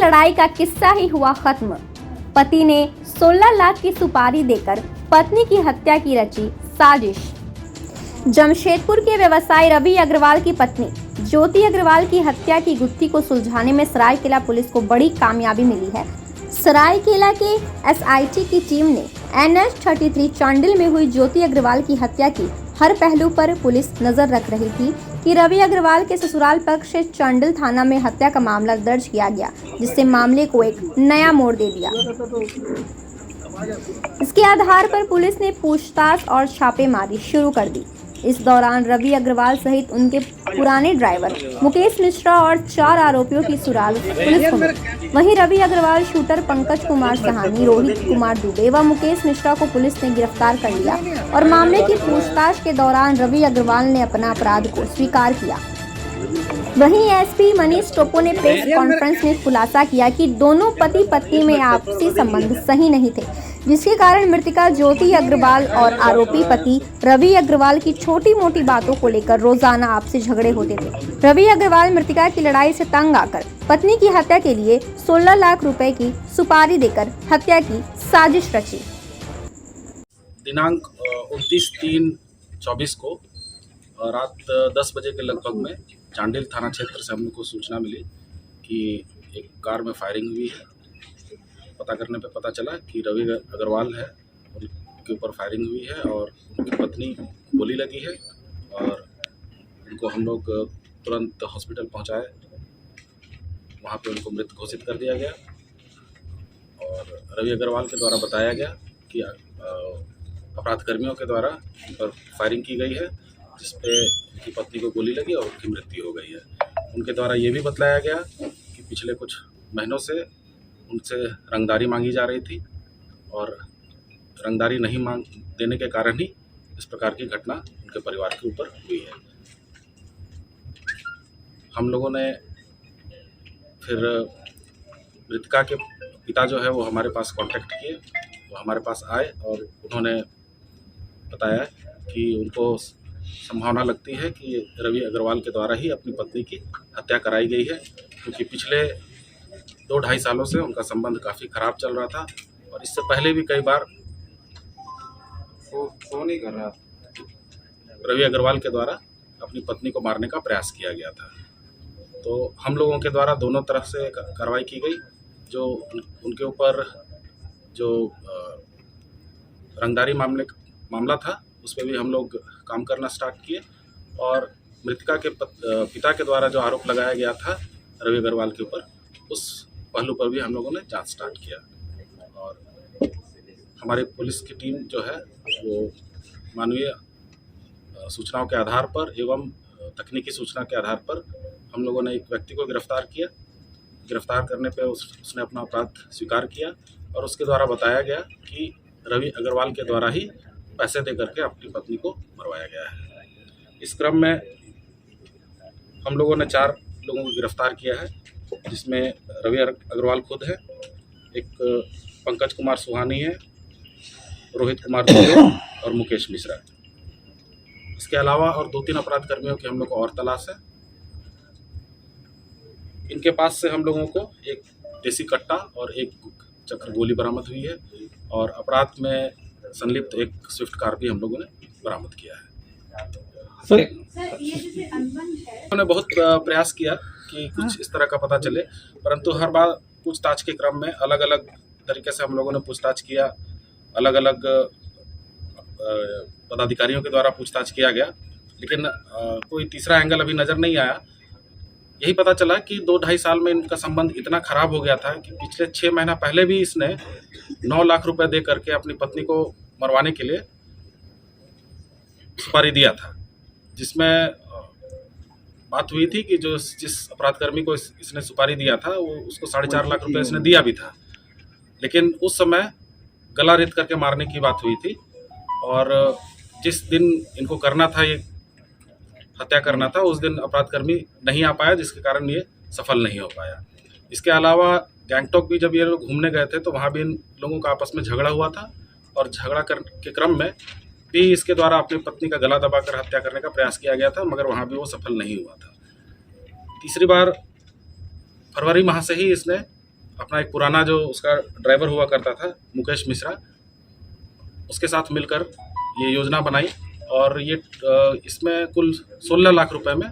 लड़ाई का किस्सा ही हुआ खत्म। पति ने 16 लाख की सुपारी देकर पत्नी की हत्या की रची साजिश। जमशेदपुर के व्यवसायी रवि अग्रवाल की पत्नी ज्योति अग्रवाल की हत्या की गुत्थी को सुलझाने में सरायकेला पुलिस को बड़ी कामयाबी मिली है। सरायकेला के एसआईटी की टीम ने NH-33 चांडिल में हुई ज्योति अग्रवाल की हत्या की हर पहलू पर पुलिस नजर रख रही थी कि रवि अग्रवाल के ससुराल पक्ष से चांडिल थाना में हत्या का मामला दर्ज किया गया, जिससे मामले को एक नया मोड़ दे दिया। इसके आधार पर पुलिस ने पूछताछ और छापेमारी शुरू कर दी। इस दौरान रवि अग्रवाल सहित उनके पुराने ड्राइवर मुकेश मिश्रा और 4 आरोपियों की सुराग पुलिस को मिली। वहीं रवि अग्रवाल शूटर पंकज कुमार सहानी, रोहित कुमार दुबे व मुकेश मिश्रा को पुलिस ने गिरफ्तार कर लिया और मामले की पूछताछ के दौरान रवि अग्रवाल ने अपना अपराध को स्वीकार किया। वहीं एसपी मनीष टोपो ने प्रेस कॉन्फ्रेंस में खुलासा किया कि दोनों पति पत्नी में आपसी संबंध सही नहीं थे, जिसके कारण मृतका ज्योति अग्रवाल और आरोपी पति रवि अग्रवाल की छोटी मोटी बातों को लेकर रोजाना आपसी झगड़े होते थे। रवि अग्रवाल मृतका की लड़ाई से तंग आकर पत्नी की हत्या के लिए 16 लाख रुपए की सुपारी देकर हत्या की साजिश रची। दिनांक 29/3/24 को रात 10 बजे के लगभग में चांडिल थाना क्षेत्र से हम लोग को सूचना मिली कि एक कार में फायरिंग हुई है। पता करने पे पता चला कि रवि अग्रवाल है, उनके ऊपर फायरिंग हुई है और उनकी पत्नी गोली लगी है और उनको हम लोग तुरंत हॉस्पिटल पहुंचाए। वहां पे उनको मृत घोषित कर दिया गया और रवि अग्रवाल के द्वारा बताया गया कि अपराधकर्मियों के द्वारा उन पर फायरिंग की गई है, जिसपे उनकी पत्नी को गोली लगी और उनकी मृत्यु हो गई है। उनके द्वारा ये भी बतलाया गया कि पिछले कुछ महीनों से उनसे रंगदारी मांगी जा रही थी और रंगदारी नहीं मांग देने के कारण ही इस प्रकार की घटना उनके परिवार के ऊपर हुई है। हम लोगों ने फिर मृतका के पिता जो है वो हमारे पास कांटेक्ट किए, वो हमारे पास आए और उन्होंने बताया कि उनको संभावना लगती है कि रवि अग्रवाल के द्वारा ही अपनी पत्नी की हत्या कराई गई है, क्योंकि पिछले 2-2.5 सालों से उनका संबंध काफ़ी खराब चल रहा था और इससे पहले भी कई बार फोन ही कर रहा रवि अग्रवाल के द्वारा अपनी पत्नी को मारने का प्रयास किया गया था। तो हम लोगों के द्वारा दोनों तरफ से कार्रवाई की गई। जो उनके ऊपर जो रंगदारी मामला था उस पर भी हम लोग काम करना स्टार्ट किए और मृतका के पिता के द्वारा जो आरोप लगाया गया था रवि अग्रवाल के ऊपर, उस पहलू पर भी हम लोगों ने जांच स्टार्ट किया और हमारी पुलिस की टीम जो है वो मानवीय सूचनाओं के आधार पर एवं तकनीकी सूचना के आधार पर हम लोगों ने एक व्यक्ति को गिरफ्तार किया। गिरफ्तार करने पे उसने अपना अपराध स्वीकार किया और उसके द्वारा बताया गया कि रवि अग्रवाल के द्वारा ही पैसे दे करके अपनी पत्नी को मरवाया गया है। इस क्रम में हम लोगों ने 4 लोगों को गिरफ्तार किया है, जिसमें रवि अग्रवाल खुद है, एक पंकज कुमार सुहानी है, रोहित कुमार दुबे और मुकेश मिश्रा। इसके अलावा और 2-3 अपराध कर्मियों की हम लोग को और तलाश है। इनके पास से हम लोगों को एक देसी कट्टा और एक चक्र गोली बरामद हुई है और अपराध में संलिप्त एक स्विफ्ट कार भी हम लोगों ने बरामद किया है। उन्होंने बहुत प्रयास किया कि कुछ इस तरह का पता चले, परंतु हर बार पूछताछ के क्रम में अलग अलग तरीके से हम लोगों ने पूछताछ किया, अलग अलग पदाधिकारियों के द्वारा पूछताछ किया गया, लेकिन कोई तीसरा एंगल अभी नज़र नहीं आया। यही पता चला कि 2-2.5 साल में इनका संबंध इतना खराब हो गया था कि पिछले 6 महीना पहले भी इसने 9 लाख रुपए दे करके अपनी पत्नी को मरवाने के लिए सुपारी दिया था, जिसमें बात हुई थी कि जो जिस अपराधकर्मी को इसने सुपारी दिया था वो उसको 4.5 लाख रुपए इसने दिया भी था, लेकिन उस समय गला रेत करके मारने की बात हुई थी और जिस दिन इनको करना था, ये हत्या करना था, उस दिन अपराधकर्मी नहीं आ पाया, जिसके कारण ये सफल नहीं हो पाया। इसके अलावा गैंगटॉक भी जब ये लोग घूमने गए थे तो वहाँ भी इन लोगों का आपस में झगड़ा हुआ था और झगड़ा के क्रम में भी इसके द्वारा अपनी पत्नी का गला दबाकर हत्या करने का प्रयास किया गया था, मगर वहाँ भी वो सफल नहीं हुआ था। तीसरी बार फरवरी माह से ही इसने अपना एक पुराना जो उसका ड्राइवर हुआ करता था मुकेश मिश्रा, उसके साथ मिलकर ये योजना बनाई और ये इसमें कुल 16 लाख रुपए में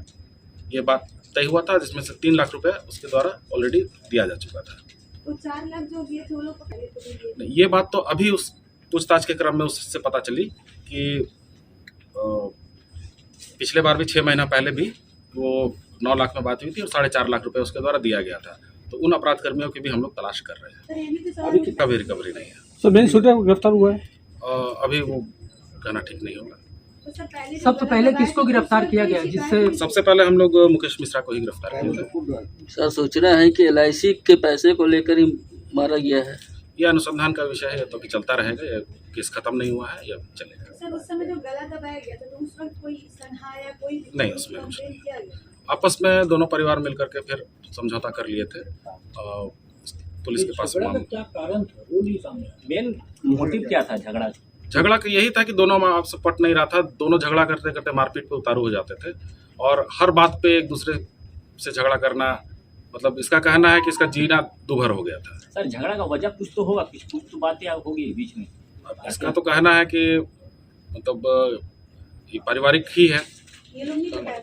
ये बात तय हुआ था, जिसमें से 3 लाख रुपए उसके द्वारा ऑलरेडी दिया जा चुका था। तो 4 लाख जो दिए थे वो लोग पहले तो नहीं दिए। ये बात तो अभी उस पूछताछ के क्रम में उससे पता चली कि पिछले बार भी 6 महीना पहले भी वो 9 लाख में बात हुई थी और 4.5 लाख रुपए उसके द्वारा दिया गया था। तो उन अपराध कर्मियों की भी हम लोग तलाश कर रहे हैं। सर ये भी तो सवाल है। कभी रिकवरी नहीं है। सर मेन शूटर गिरफ्तार हुआ है। अभी वो कहना ठीक नहीं होगा। तो सर पहले सबसे पहले किसको गिरफ्तार किया गया, जिससे सबसे पहले हम लोग मुकेश मिश्रा को ही गिरफ्तार किया था। सर सूचना है कि LIC के पैसे को लेकर ही मारा गया है। यह अनुसंधान का विषय है, तो कि चलता रहेगा, ये केस खत्म नहीं हुआ है, यह चलेगा। सर उस समय जो गला दबाया गया था तो उस वक्त कोई सनहा या कोई नहीं, उसमें कुछ कंप्लेंट किया गया? आपस में दोनों परिवार मिलकर के फिर समझौता कर लिए थे। पुलिस के पास क्या कारण था वो नहीं समझा। मेन मोटिव क्या था झगड़ा का यही था कि दोनों में आपसे पट नहीं रहा था। दोनों झगड़ा करते करते मारपीट पे उतारू हो जाते थे और हर बात पे एक दूसरे से झगड़ा करना, मतलब इसका कहना है कि इसका जीना दुभर हो गया था। सर झगड़ा का वजह कुछ तो होगा, कुछ तो बातें होगी बीच में। इसका तो कहना है कि मतलब ये पारिवारिक ही है। ये लोग नहीं बताया